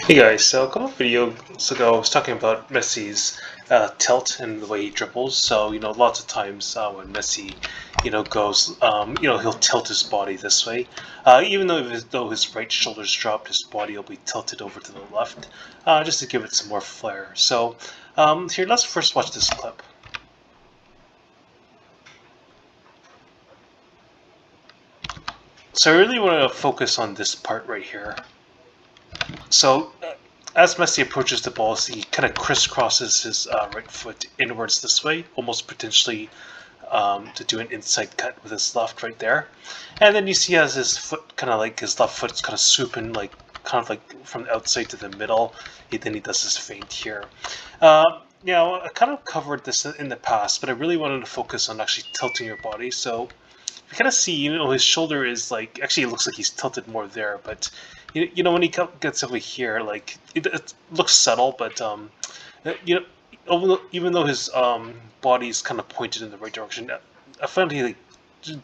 Hey guys, so a couple of videos ago I was talking about Messi's tilt and the way he dribbles. So, lots of times when Messi, goes, he'll tilt his body this way. Even though his right shoulder's dropped, his body will be tilted over to the left, just to give it some more flair. So, here, let's first watch this clip. So I really want to focus on this part right here. So, as Messi approaches the ball, he kind of crisscrosses his right foot inwards this way, almost potentially to do an inside cut with his left right there. And then you see as his foot kind of like his left foot's kind of swooping like kind of like from the outside to the middle. Then he does his feint here. I kind of covered this in the past, but I really wanted to focus on actually tilting your body. So you kind of see, his shoulder is like actually it looks like he's tilted more there, but when he gets over here, like it looks subtle, but you know even though his body is kind of pointed in the right direction, I find he like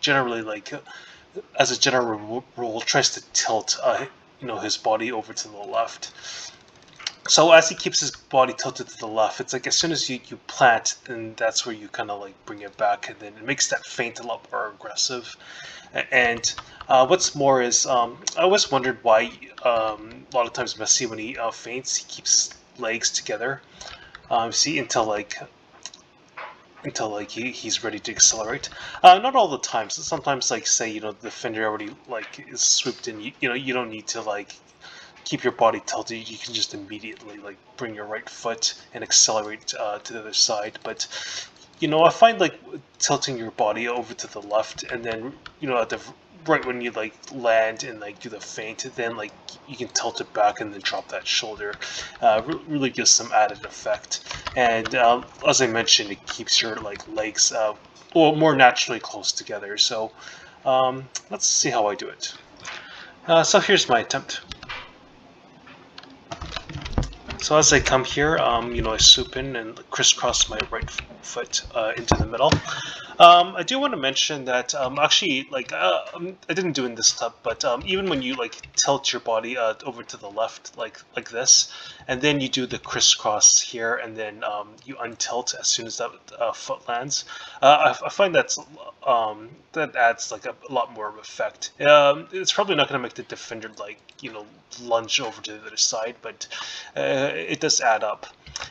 generally like as a general rule tries to tilt his body over to the left. So as he keeps his body tilted to the left, it's like as soon as you plant, then that's where you kind of like bring it back, and then it makes that feint a lot more aggressive. And what's more is I always wondered why a lot of times Messi when he feints, he keeps legs together. See until he's ready to accelerate. Not all the time. So sometimes like say the defender already like is swooped in. You don't need to like keep your body tilted. You can just immediately like bring your right foot and accelerate to the other side. But I find like tilting your body over to the left, and then at the right when you like land and like do the feint, then like you can tilt it back and then drop that shoulder. Really gives some added effect, and as I mentioned, it keeps your like legs more naturally close together. So let's see how I do it. So here's my attempt. So as I come here, I swoop in and crisscross my right foot into the middle. I do want to mention that actually, like, I didn't do in this clip, but even when you like tilt your body over to the left, like this, and then you do the crisscross here, and then you untilt as soon as that foot lands, I find that adds like a lot more of effect. It's probably not going to make the defender like lunge over to the other side, but it does add up.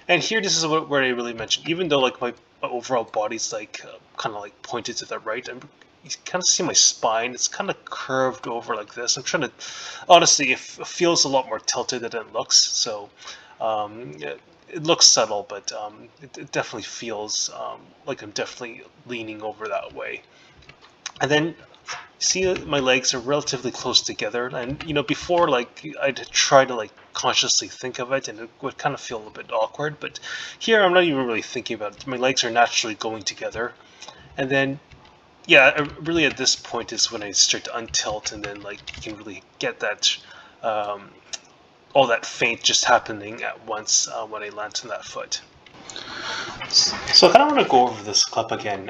And here, this is where I really mentioned, even though like my overall body's like kind of like pointed to the right, and you kind of see my spine. It's kind of curved over like this. I'm trying to, honestly, it feels a lot more tilted than it looks. So it looks subtle, but it definitely feels like I'm definitely leaning over that way. And then see my legs are relatively close together, and before like I'd try to like consciously think of it and it would kind of feel a bit awkward, but here I'm not even really thinking about it. My legs are naturally going together, and then really at this point is when I start to untilt, and then like you can really get that um, all that feint just happening at once when I land on that foot. So I kind of want to go over this clip again,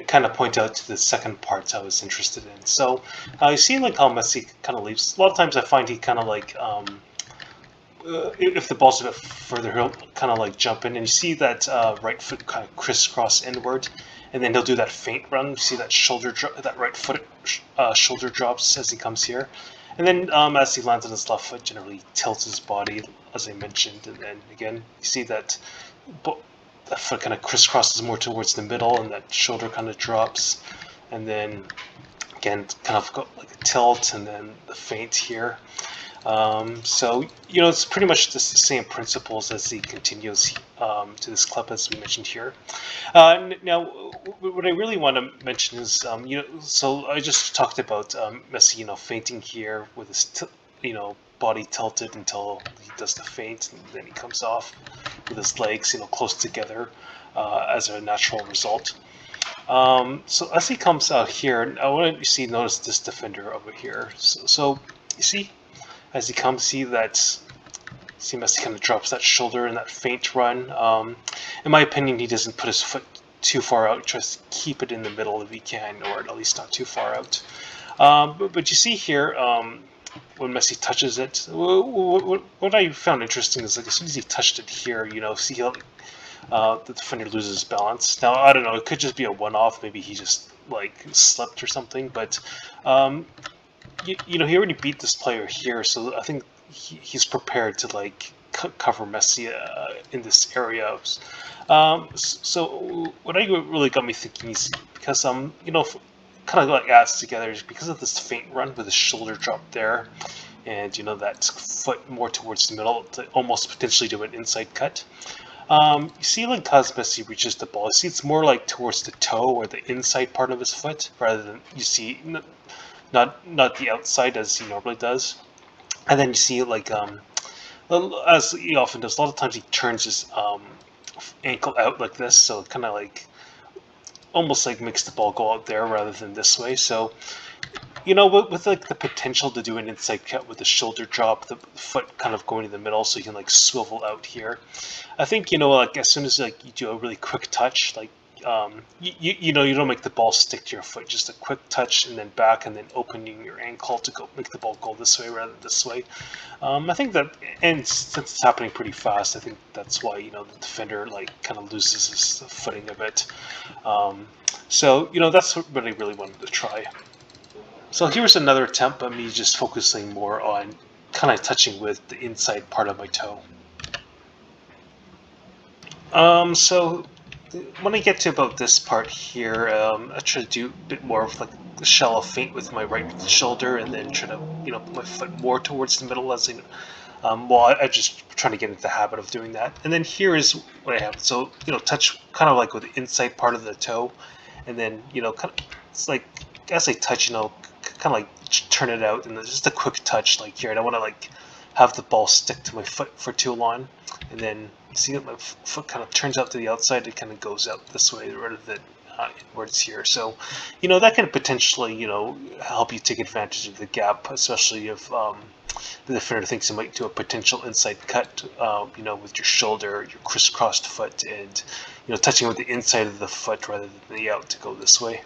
kind of point out to the second part I was interested in. So you see like how Messi kind of leaves. A lot of times I find he kind of like, if the ball's a bit further, he'll kind of like jump in, and you see that right foot kind of crisscross inward, and then he'll do that feint run. You see that that right foot shoulder drops as he comes here. And then as he lands on his left foot, generally tilts his body, as I mentioned. And then again, you see that that foot kind of crisscrosses more towards the middle, and that shoulder kind of drops. And then again, kind of got like a tilt, and then the feint here. So it's pretty much the same principles as he continues to this clip as we mentioned here. Now, what I really want to mention is, so I just talked about Messi, feinting here with his, body tilted until he does the feint, and then he comes off with his legs, close together as a natural result. So as he comes out here, I want to notice this defender over here. So you see, as he comes, see Messi kind of drops that shoulder in that feint run. In my opinion, he doesn't put his foot too far out, tries to keep it in the middle if he can, or at least not too far out. But you see here, when Messi touches it. What I found interesting is like as soon as he touched it here, see how the defender loses balance. Now I don't know, it could just be a one-off. Maybe he just like slipped or something. But he already beat this player here, so I think he's prepared to like cover Messi in this area. So what I really got me thinking is because kind of like adds together is because of this feint run with his shoulder drop there, and that foot more towards the middle to almost potentially do an inside cut. You see, like as Messi reaches the ball, you see it's more like towards the toe or the inside part of his foot, rather than you see not the outside as he normally does. And then you see like as he often does, a lot of times he turns his ankle out like this, so it kind of like almost like makes the ball go out there rather than this way. So with like the potential to do an inside cut with the shoulder drop, the foot kind of going in the middle, so you can like swivel out here. I think like as soon as like you do a really quick touch, like you don't make the ball stick to your foot, just a quick touch and then back, and then opening your ankle to go make the ball go this way rather than this way. I think that, and since it's happening pretty fast, I think that's why the defender like kind of loses his footing a bit. So that's what I really wanted to try. So here's another attempt of me just focusing more on kind of touching with the inside part of my toe. So when I get to about this part here, I try to do a bit more of like a shallow feint with my right shoulder, and then try to put my foot more towards the middle as I just trying to get into the habit of doing that. And then here is what I have. So touch kind of like with the inside part of the toe, and then kind of, it's like as I touch, kind of like turn it out, and just a quick touch like here. I don't want to like have the ball stick to my foot for too long, and then see that my foot kind of turns out to the outside. It kind of goes out this way rather than inwards here. So that can potentially help you take advantage of the gap, especially if the defender thinks it might do a potential inside cut, with your shoulder, your crisscrossed foot, and touching with the inside of the foot rather than the out to go this way.